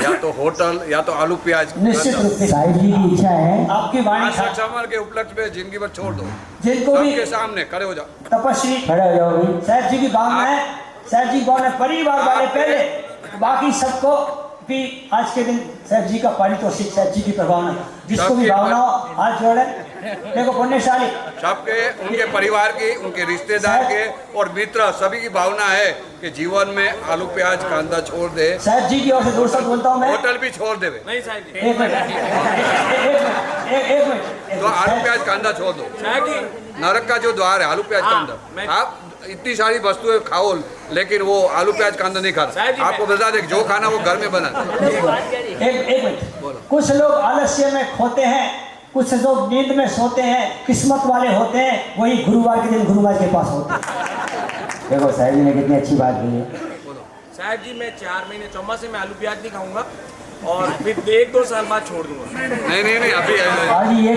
या तो होटल या तो आलू प्याज। निश्चित रूप से साहिब जी की इच्छा है आपकी वाणी के उपलक्ष्य में जिंदगी भर छोड़ दो, जिनको भी के सामने खड़े हो जाओ। तपस्वी खड़े हो जाओ। साहब जी की भावना है, साहब जी की भावना परिवार वाले पहले, बाकी सबको भी आज के दिन साहब जी का पारितोषिक, साहब जी की प्रभावना, जिसको भी भावना हो हाथ जोड़े। देखो पुण्यशाली सबके, उनके परिवार की, उनके रिश्तेदार के और मित्र सभी की भावना है कि जीवन में आलू प्याज कांदा छोड़ दे। साहब जी की ओर से दूसरा बोलता हूँ मैं, होटल भी छोड़ दे। एक मिनट तो आलू प्याज कांदा छोड़ दो। नरक का जो द्वार है आलू प्याज कांदा। आप इतनी सारी वस्तुएं खाओ, लेकिन वो आलू प्याज कांदा नहीं खाता। आपको बता दें जो खाना वो घर में बना। एक मिनट, कुछ लोग आलस्य में खोते हैं, कुछ लोग नींद में सोते हैं। किस्मत वाले होते हैं वही गुरुवार के दिन गुरुवार के पास होते हैं। देखो साहब जी ने कितनी अच्छी बात की है। साहब जी मैं 4 महीने चौमासे में आलू प्याज नहीं खाऊंगा और फिर 1-2 साल बाद छोड़ दूंगा। नहीं अभी आज ये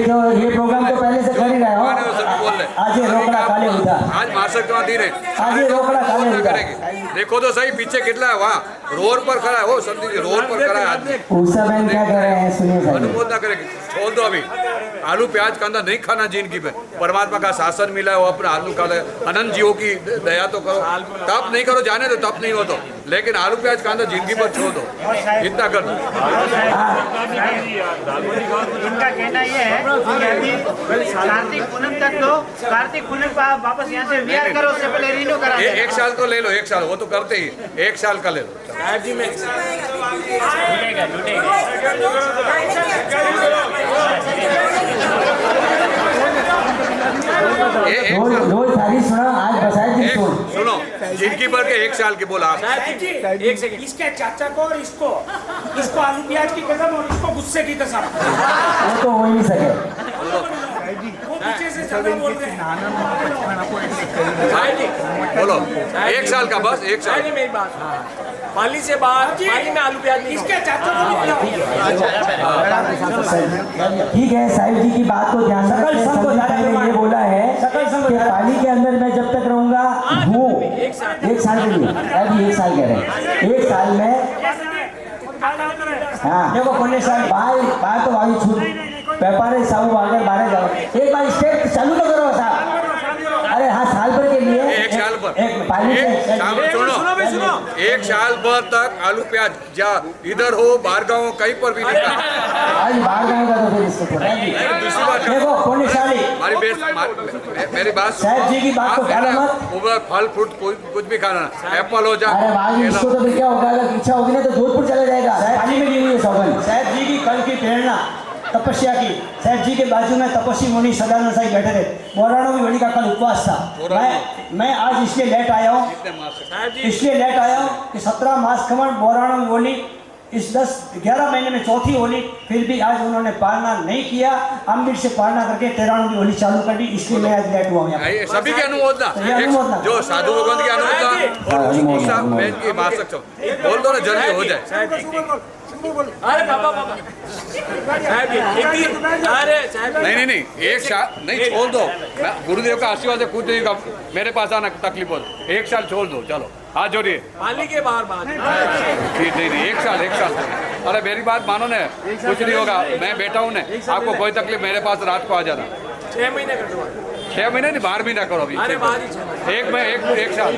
प्रोग्राम तो पहले से कर ही रहे हो। आज ये रोकड़ा काले उदा, आज मासक का दिन है, आज ये रोकड़ा काले उदा। देखो तो सही पीछे कितना है, वहाँ रोड पर खड़ा है वो, समझ लीजिए रोड पर खड़ा है आदमी। उषा बहन क्या कर रहे हैं सुनिए साहब। अनुमोदना करेगी, छोड़ दो अभी। आलू प्याज कांदा नहीं खाना जिंदगी में। परमात्मा का शासन मिला है, वो अपना आलू खा ले। अनंत जीवों की दया तो करो, तप नहीं करो, जाने दो तप नहीं हो तो, लेकिन आलू प्याज कांदा जिंदगी पर छोड़ दो, इतना कर दो। इनका कहना ये है कि कार्तिक पूनम तक दो, कार्तिक पूनम का वापस यहाँ से विहार करो, उससे पहले रिन्यू करा। 1 साल तो ले लो, 1 साल वो तो करते ही, 1 साल का ले लो। रोज सारी सुना, आज बसाए जी सुनो, जिंदगी भर के 1 साल के बोला आप। एक सेकंड, इसके चाचा को और इसको आलू प्याज की कसम और इसको गुस्से की कसम। वो तो हो ही नहीं सके। वो पीछे से ज्यादा बोलते हैं। बोलो 1 साल का, बस 1 साल। मेरी बात, पाली से बाहर पाली में आलू प्याज नहीं। इसके चाचा को ठीक है, साहिब जी की बात को ध्यान से ये बोला है कि पाली के अंदर मैं जब तक रहूंगा हूँ 1 साल के लिए, अभी 1 साल कह रहे हैं, 1 साल में। हाँ देखो पुण्यशाली बाहर तो भाई छूट व्यापारी साहू अगर बाहर जाओ, एक बार स्टेट चालू तो करो साहब। अरे हाँ साल भर के लिए, 1 साल पर। पानी से सुनो भाई, सुनो। एक साल भर तक आलू प्याज जा इधर हो बाहर गाँव कहीं पर भी नहीं खाना। आज बाहर जाएगा तो फिर इसको थोड़ा जी। दूसरी बात देखो पुण्यशाली मेरी बात साहब जी की बात को टालो मत। ऊपर फल फ्रूट कुछ भी खाना एप्पल हो अरे भाई जाए इसको तो फिर क्या होगा, अगर इच्छा होगी ना तो जोधपुर चला जाएगा। पानी में ली हुई है सौगंध। साहब जी की कल की प्रेरणा तपस्या की, साहब जी के बाजू में तपस्वी मुनि सदानंद साई बैठे थे। बौराणों की होली का कल उपवास था। मैं आज इसलिए लेट आया हूँ, कि 17 मास खमण बौराणों की होली इस 10-11 महीने में चौथी होली, फिर भी आज उन्होंने पालना नहीं किया। अमृत से पालना करके 13 की होली चालू कर दी, इसलिए मैं आज लेट हुआ हूँ यहाँ पे। सभी के अनुमोदना जो साधु भगवान की अनुमोदना और उसको मैं इनकी बात सकता हूँ बोल दो ना जल्दी हो जाए। अरे पापा साहब जी, अरे साहब जी। नहीं एक साल नहीं छोड़ दो। मैं गुरुदेव का आशीर्वाद से कुछ नहीं मेरे पास आना तकलीफ हो, एक साल छोड़ दो। चलो हाथ जोड़िए। पाली के बाहर बात ठीक नहीं एक साल अरे मेरी बात मानो ना, कुछ नहीं होगा। मैं बैठा हूँ ना, आपको कोई तकलीफ मेरे पास रात को आ जाना। 6 महीने कर दो। 6 महीने नहीं 12 महीना करो अभी। अरे बाद ही 6 महीने। एक साल